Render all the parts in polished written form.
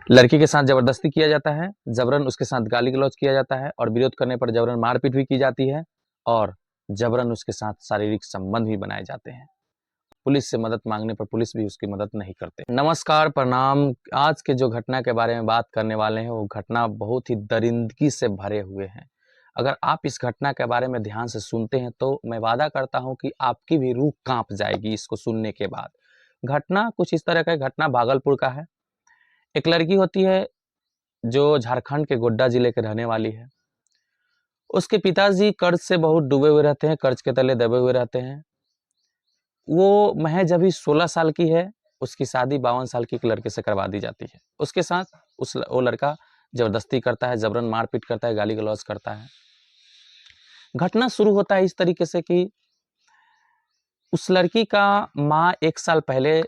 लड़की के साथ जबरदस्ती किया जाता है, जबरन उसके साथ गाली गलौज किया जाता है और विरोध करने पर जबरन मारपीट भी की जाती है और जबरन उसके साथ शारीरिक संबंध भी बनाए जाते हैं। पुलिस से मदद मांगने पर पुलिस भी उसकी मदद नहीं करते। नमस्कार, प्रणाम। आज के जो घटना के बारे में बात करने वाले हैं वो घटना बहुत ही दरिंदगी से भरे हुए हैं। अगर आप इस घटना के बारे में ध्यान से सुनते हैं तो मैं वादा करता हूं कि आपकी भी रूह कांप जाएगी इसको सुनने के बाद। घटना कुछ इस तरह का घटना भागलपुर का है। एक लड़की होती है जो झारखंड के गोड्डा जिले के रहने वाली है। उसके पिताजी कर्ज से बहुत डूबे हुए रहते हैं, कर्ज के तले दबे हुए रहते हैं। वो महज अभी 16 साल की है। उसकी शादी 52 साल की एक लड़के से करवा दी जाती है। उसके साथ वो लड़का जबरदस्ती करता है, जबरन मारपीट करता है, गाली गलौज करता है। घटना शुरू होता है इस तरीके से कि उस लड़की का माँ 1 साल पहले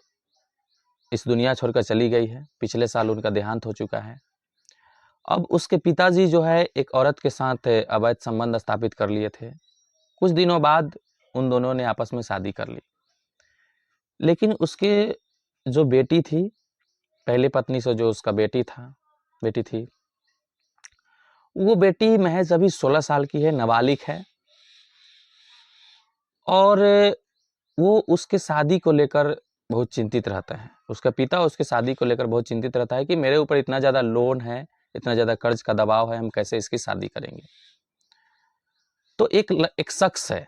इस दुनिया छोड़कर चली गई है। पिछले साल उनका देहांत हो चुका है। अब उसके पिताजी जो है एक औरत के साथ अवैध संबंध स्थापित कर लिए थे। कुछ दिनों बाद उन दोनों ने आपस में शादी कर ली। लेकिन उसके जो बेटी थी, पहली पत्नी से जो उसका बेटी थी, वो बेटी महज अभी 16 साल की है, नाबालिग है। और वो उसके शादी को लेकर बहुत चिंतित रहता है। उसका पिता उसके शादी को लेकर बहुत चिंतित रहता है कि मेरे ऊपर इतना ज़्यादा लोन है, इतना ज़्यादा कर्ज का दबाव है, हम कैसे इसकी शादी करेंगे। तो एक शख्स है,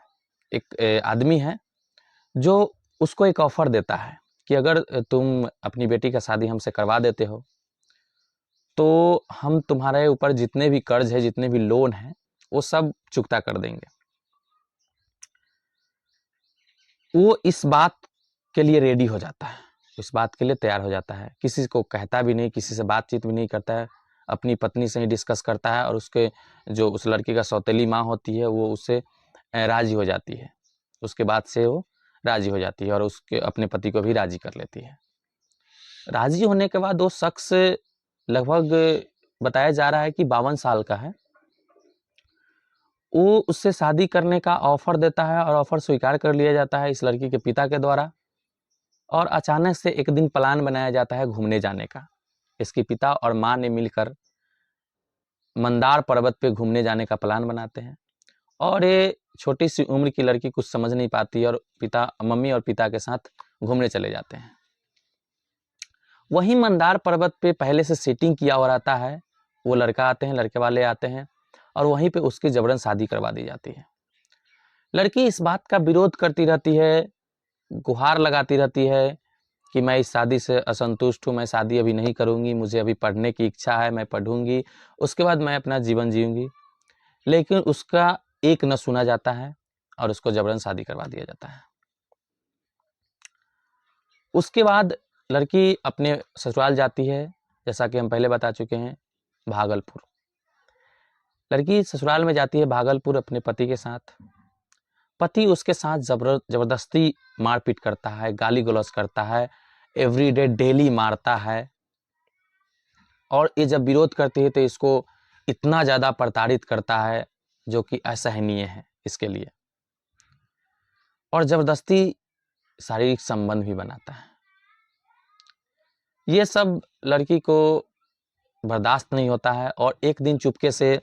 एक आदमी है जो उसको एक ऑफर देता है कि अगर तुम अपनी बेटी का शादी हमसे करवा देते हो तो हम तुम्हारे ऊपर जितने भी कर्ज है, जितने भी लोन है, वो सब चुकता कर देंगे। वो इस बात के लिए रेडी हो जाता है, इस बात के लिए तैयार हो जाता है। किसी को कहता भी नहीं, किसी से बातचीत भी नहीं करता है, अपनी पत्नी से ही डिस्कस करता है। और उसके जो उस लड़की का सौतेली माँ होती है वो उससे राजी हो जाती है। उसके बाद से वो राजी हो जाती है और उसके अपने पति को भी राजी कर लेती है। राजी होने के बाद वो शख्स लगभग बताया जा रहा है कि 52 साल का है। वो उससे शादी करने का ऑफर देता है और ऑफर स्वीकार कर लिया जाता है इस लड़की के पिता के द्वारा। और अचानक से एक दिन प्लान बनाया जाता है घूमने जाने का। इसके पिता और माँ ने मिलकर मंदार पर्वत पे घूमने जाने का प्लान बनाते हैं। और ये छोटी सी उम्र की लड़की कुछ समझ नहीं पाती और मम्मी और पिता के साथ घूमने चले जाते हैं। वहीं मंदार पर्वत पे पहले से सेटिंग किया हो रहता है। वो लड़का आते हैं, लड़के वाले आते हैं और वहीं पे उसकी जबरन शादी करवा दी जाती है। लड़की इस बात का विरोध करती रहती है, गुहार लगाती रहती है कि मैं इस शादी से असंतुष्ट हूँ, मैं शादी अभी नहीं करूँगी, मुझे अभी पढ़ने की इच्छा है, मैं पढ़ूंगी, उसके बाद मैं अपना जीवन जीऊँगी। लेकिन उसका एक न सुना जाता है और उसको जबरन शादी करवा दिया जाता है। उसके बाद लड़की अपने ससुराल जाती है, जैसा कि हम पहले बता चुके हैं, भागलपुर। लड़की ससुराल में जाती है भागलपुर अपने पति के साथ। पति उसके साथ जबरदस्ती मारपीट करता है, गाली गलौज करता है, एवरीडे डेली मारता है। और ये जब विरोध करती है तो इसको इतना ज़्यादा प्रताड़ित करता है जो कि असहनीय है इसके लिए। और जबरदस्ती शारीरिक संबंध भी बनाता है। ये सब लड़की को बर्दाश्त नहीं होता है और एक दिन चुपके से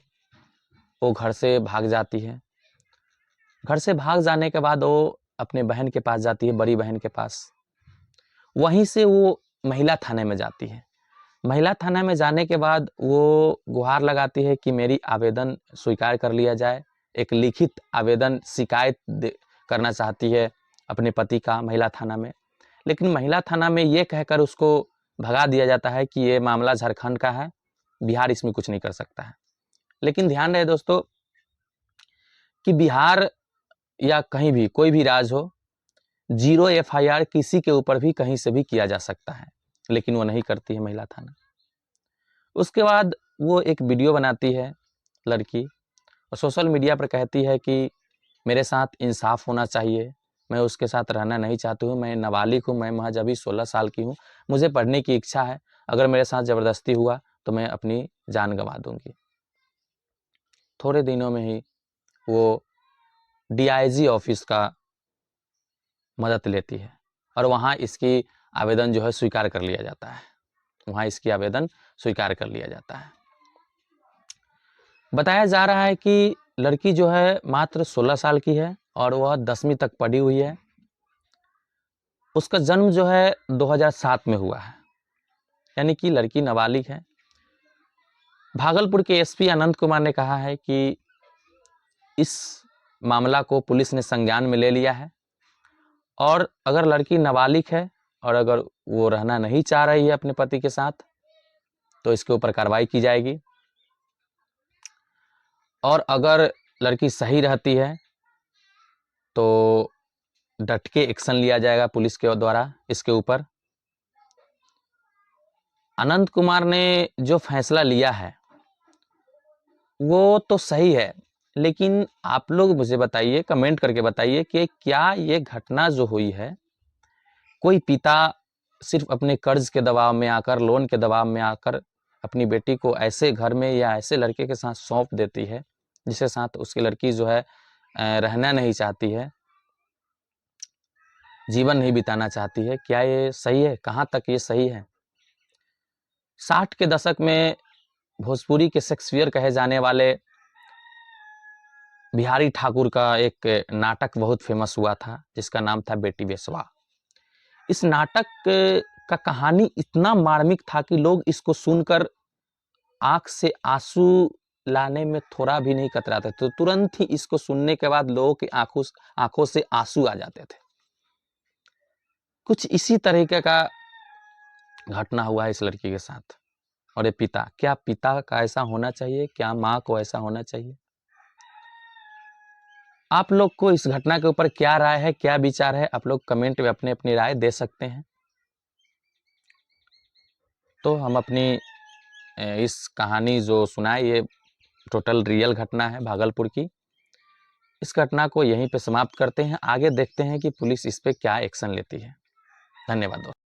वो घर से भाग जाती है। घर से भाग जाने के बाद वो अपने बहन के पास जाती है, बड़ी बहन के पास। वहीं से वो महिला थाने में जाती है। महिला थाना में जाने के बाद वो गुहार लगाती है कि मेरी आवेदन स्वीकार कर लिया जाए। एक लिखित आवेदन शिकायत करना चाहती है अपने पति का महिला थाना में। लेकिन महिला थाना में ये कहकर उसको भगा दिया जाता है कि ये मामला झारखंड का है, बिहार इसमें कुछ नहीं कर सकता है। लेकिन ध्यान रहे दोस्तों कि बिहार या कहीं भी कोई भी राज्य हो, 0 FIR किसी के ऊपर भी कहीं से भी किया जा सकता है। लेकिन वो नहीं करती है महिला थाना। उसके बाद वो एक वीडियो बनाती है लड़की और सोशल मीडिया पर कहती है कि मेरे साथ इंसाफ होना चाहिए, मैं उसके साथ रहना नहीं चाहती हूँ, मैं नाबालिग हूँ, मैं महज अभी 16 साल की हूँ, मुझे पढ़ने की इच्छा है, अगर मेरे साथ ज़बरदस्ती हुआ तो मैं अपनी जान गंवा दूंगी। थोड़े दिनों में ही वो DIG ऑफिस का मदद लेती है और वहाँ इसकी आवेदन जो है स्वीकार कर लिया जाता है। वहाँ इसकी आवेदन स्वीकार कर लिया जाता है। बताया जा रहा है कि लड़की जो है मात्र 16 साल की है और वह 10वीं तक पढ़ी हुई है। उसका जन्म जो है 2007 में हुआ है, यानी कि लड़की नाबालिग है। भागलपुर के एसपी अनंत कुमार ने कहा है कि इस मामला को पुलिस ने संज्ञान में ले लिया है और अगर लड़की नाबालिग है और अगर वो रहना नहीं चाह रही है अपने पति के साथ तो इसके ऊपर कार्रवाई की जाएगी, और अगर लड़की सही रहती है तो डट के एक्शन लिया जाएगा पुलिस के द्वारा इसके ऊपर। अनंत कुमार ने जो फैसला लिया है वो तो सही है, लेकिन आप लोग मुझे बताइए, कमेंट करके बताइए कि क्या ये घटना जो हुई है, कोई पिता सिर्फ अपने कर्ज के दबाव में आकर, लोन के दबाव में आकर अपनी बेटी को ऐसे घर में या ऐसे लड़के के साथ सौंप देती है जिसके साथ उसकी लड़की जो है रहना नहीं चाहती है, जीवन नहीं बिताना चाहती है, क्या ये सही है? कहाँ तक ये सही है? 60 के दशक में भोजपुरी के शेक्सपियर कहे जाने वाले बिहारी ठाकुर का एक नाटक बहुत फेमस हुआ था जिसका नाम था बेटी बेसवा। इस नाटक का कहानी इतना मार्मिक था कि लोग इसको सुनकर आंख से आंसू लाने में थोड़ा भी नहीं कतराते, तो तुरंत ही इसको सुनने के बाद लोगों की आंखों से आंसू आ जाते थे। कुछ इसी तरीके का घटना हुआ है इस लड़की के साथ। और ये पिता, क्या पिता का ऐसा होना चाहिए? क्या माँ को ऐसा होना चाहिए? आप लोग को इस घटना के ऊपर क्या राय है, क्या विचार है? आप लोग कमेंट में अपनी अपनी राय दे सकते हैं। तो हम अपनी इस कहानी जो सुनाए ये टोटल रियल घटना है भागलपुर की। इस घटना को यहीं पे समाप्त करते हैं, आगे देखते हैं कि पुलिस इस पे क्या एक्शन लेती है। धन्यवाद दोस्तों।